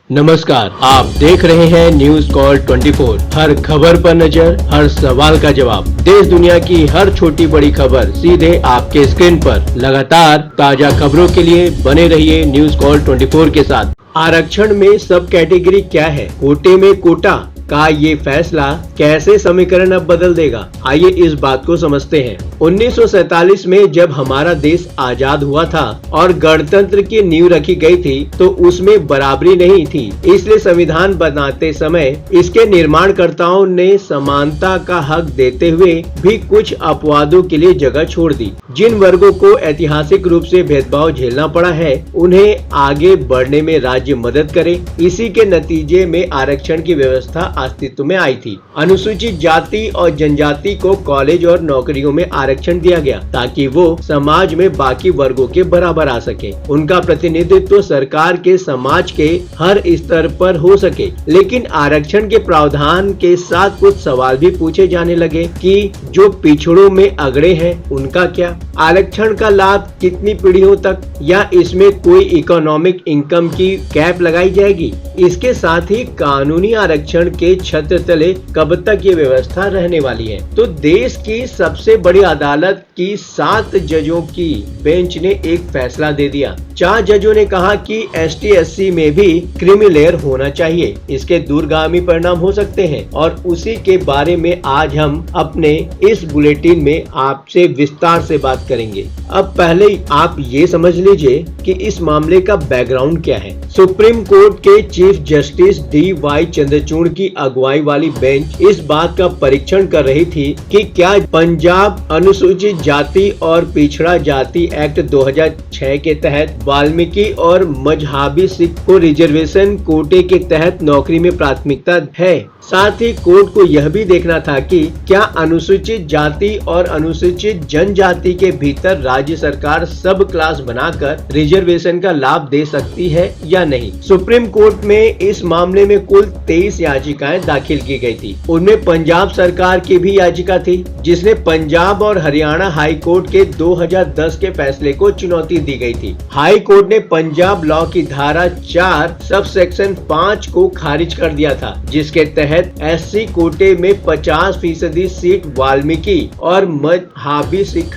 नमस्कार, आप देख रहे हैं न्यूज कॉल 24। हर खबर पर नजर, हर सवाल का जवाब। देश दुनिया की हर छोटी बड़ी खबर सीधे आपके स्क्रीन पर। लगातार ताजा खबरों के लिए बने रहिए न्यूज कॉल 24 के साथ। आरक्षण में सब कैटेगरी क्या है? कोटे में कोटा का ये फैसला कैसे समीकरण अब बदल देगा? आइए इस बात को समझते हैं। 1947 में जब हमारा देश आजाद हुआ था और गणतंत्र की नींव रखी गई थी, तो उसमें बराबरी नहीं थी। इसलिए संविधान बनाते समय इसके निर्माणकर्ताओं ने समानता का हक देते हुए भी कुछ अपवादों के लिए जगह छोड़ दी। जिन वर्गों को ऐतिहासिक रूप से भेदभाव झेलना पड़ा है, उन्हें आगे बढ़ने में राज्य मदद करे। इसी के नतीजे में आरक्षण की व्यवस्था अस्तित्व में आई थी। अनुसूचित जाति और जनजाति को कॉलेज और नौकरियों में आरक्षण दिया गया ताकि वो समाज में बाकी वर्गों के बराबर आ सके। उनका प्रतिनिधित्व सरकार के समाज के हर स्तर पर हो सके। लेकिन आरक्षण के प्रावधान के साथ कुछ सवाल भी पूछे जाने लगे कि जो पिछड़ों में अगड़े हैं उनका क्या? आरक्षण का लाभ कितनी पीढ़ियों तक, या इसमें कोई इकोनॉमिक इनकम की कैप लगाई जाएगी? इसके साथ ही कानूनी आरक्षण के छत्र तले कब तक ये व्यवस्था रहने वाली है? तो देश की सबसे बड़ी अदालत की 7 जजों की बेंच ने एक फैसला दे दिया। 4 जजों ने कहा कि ST/SC में भी क्रीमी लेयर होना चाहिए। इसके दूरगामी परिणाम हो सकते हैं और उसी के बारे में आज हम अपने इस बुलेटिन में आपसे विस्तार से बात करेंगे। अब पहले आप ये समझ लीजिए कि इस मामले का बैकग्राउंड क्या है। सुप्रीम कोर्ट के चीफ जस्टिस DY चंद्रचूड़ की अगुवाई वाली बेंच इस बात का परीक्षण कर रही थी कि क्या पंजाब अनुसूचित जाति और पिछड़ा जाति एक्ट 2006 के तहत वाल्मीकि और मजहबी सिख को रिजर्वेशन कोटे के तहत नौकरी में प्राथमिकता है। साथ ही कोर्ट को यह भी देखना था कि क्या अनुसूचित जाति और अनुसूचित जनजाति के भीतर राज्य सरकार सब क्लास बनाकर रिजर्वेशन का लाभ दे सकती है या नहीं। सुप्रीम कोर्ट में इस मामले में कुल 23 याचिकाएं दाखिल की गई थी। उनमें पंजाब सरकार की भी याचिका थी, जिसने पंजाब और हरियाणा हाई कोर्ट के 2010 के फैसले को चुनौती दी गई थी। हाई कोर्ट ने पंजाब लॉ की धारा 4 सब सेक्शन 5 को खारिज कर दिया था, जिसके तहत SC कोटे में 50% सीट वाल्मीकि और मजहबी सिख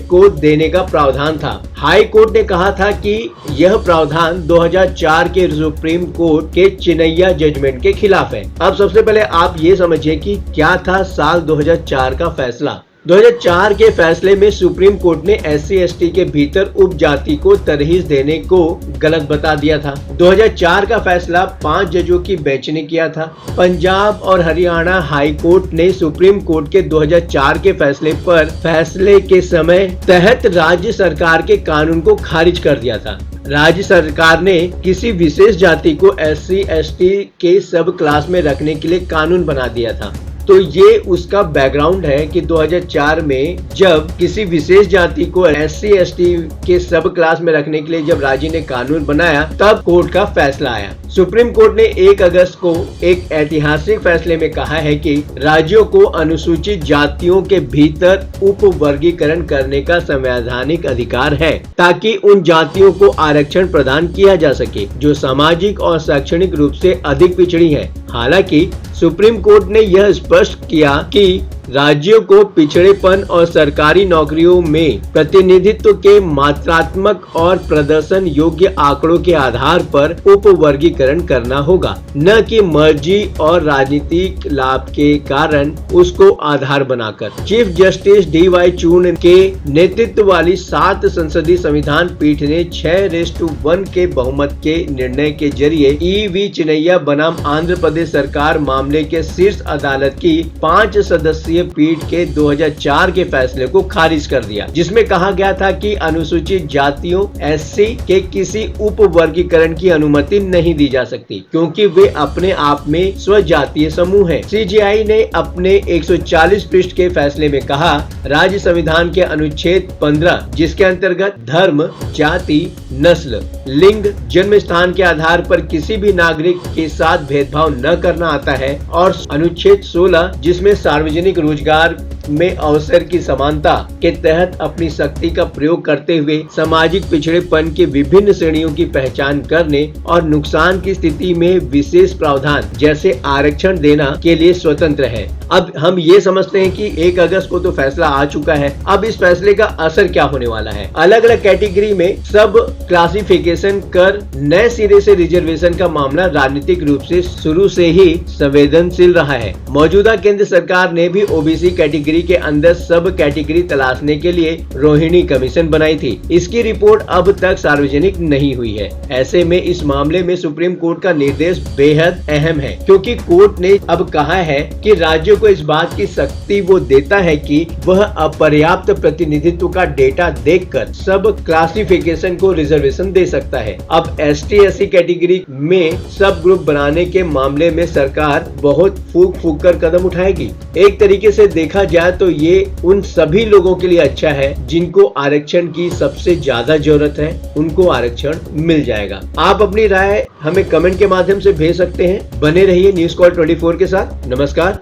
को देने का प्रावधान था। हाई कोर्ट ने कहा था कि यह प्रावधान 2004 के सुप्रीम कोर्ट के चिनैया जजमेंट के खिलाफ है। अब सबसे पहले आप ये समझिए कि क्या था साल 2004 का फैसला। 2004 के फैसले में सुप्रीम कोर्ट ने SC/ST के भीतर उपजाति को तरहीज देने को गलत बता दिया था। 2004 का फैसला 5 जजों की बेंच ने किया था। पंजाब और हरियाणा हाई कोर्ट ने सुप्रीम कोर्ट के 2004 के फैसले पर फैसले के समय तहत राज्य सरकार के कानून को खारिज कर दिया था। राज्य सरकार ने किसी विशेष जाति को SC/ST के सब क्लास में रखने के लिए कानून बना दिया था। तो ये उसका बैकग्राउंड है कि 2004 में जब किसी विशेष जाति को SC/ST के सब क्लास में रखने के लिए जब राज्य ने कानून बनाया, तब कोर्ट का फैसला आया। सुप्रीम कोर्ट ने 1 अगस्त को एक ऐतिहासिक फैसले में कहा है कि राज्यों को अनुसूचित जातियों के भीतर उप वर्गीकरण करने का संवैधानिक अधिकार है, ताकि उन जातियों को आरक्षण प्रदान किया जा सके जो सामाजिक और शैक्षणिक रूप से अधिक पिछड़ी है। हालांकि सुप्रीम कोर्ट ने यह स्पष्ट किया कि राज्यों को पिछड़ेपन और सरकारी नौकरियों में प्रतिनिधित्व के मात्रात्मक और प्रदर्शन योग्य आंकड़ों के आधार पर उप वर्गीकरण करना होगा, न कि मर्जी और राजनीतिक लाभ के कारण उसको आधार बनाकर। चीफ जस्टिस DY चूड़ के नेतृत्व वाली 7 संसदीय संविधान पीठ ने 6:1 के बहुमत के निर्णय के जरिए EV चिनैया बनाम आंध्र प्रदेश सरकार मामले के शीर्ष अदालत की 5 सदस्यीय पीठ के 2004 के फैसले को खारिज कर दिया, जिसमें कहा गया था कि अनुसूचित जातियों SC के किसी उप वर्गीकरण की अनुमति नहीं दी जा सकती, क्योंकि वे अपने आप में स्वजातीय समूह हैं। CJI ने अपने 140 पृष्ठ के फैसले में कहा, राज्य संविधान के अनुच्छेद 15, जिसके अंतर्गत धर्म, जाति, नस्ल, लिंग, जन्म स्थान के आधार पर किसी भी नागरिक के साथ भेदभाव न करना आता है, और अनुच्छेद 16, जिसमें सार्वजनिक रोजगार में अवसर की समानता के तहत अपनी शक्ति का प्रयोग करते हुए सामाजिक पिछड़ेपन के विभिन्न श्रेणियों की पहचान करने और नुकसान की स्थिति में विशेष प्रावधान जैसे आरक्षण देना के लिए स्वतंत्र है। अब हम ये समझते हैं कि 1 अगस्त को तो फैसला आ चुका है, अब इस फैसले का असर क्या होने वाला है। अलग अलग कैटेगरी में सब क्लासिफिकेशन कर नए सिरे से रिजर्वेशन का मामला राजनीतिक रूप से शुरू से ही संवेदनशील रहा है। मौजूदा केंद्र सरकार ने भी ओबीसी कैटेगरी के अंदर सब कैटेगरी तलाशने के लिए रोहिणी कमीशन बनाई थी। इसकी रिपोर्ट अब तक सार्वजनिक नहीं हुई है। ऐसे में इस मामले में सुप्रीम कोर्ट का निर्देश बेहद अहम है, क्योंकि कोर्ट ने अब कहा है कि राज्यों को इस बात की शक्ति वो देता है कि वह अपर्याप्त प्रतिनिधित्व का डेटा देखकर सब क्लासिफिकेशन को रिजर्वेशन दे सकता है। अब ST/SC कैटेगरी में सब ग्रुप बनाने के मामले में सरकार बहुत फूक कर कदम उठाएगी। एक तरीके से देखा जाए तो ये उन सभी लोगों के लिए अच्छा है जिनको आरक्षण की सबसे ज्यादा जरूरत है, उनको आरक्षण मिल जाएगा। आप अपनी राय हमें कमेंट के माध्यम से भेज सकते हैं। बने रहिए न्यूज़ कॉल 24 के साथ। नमस्कार।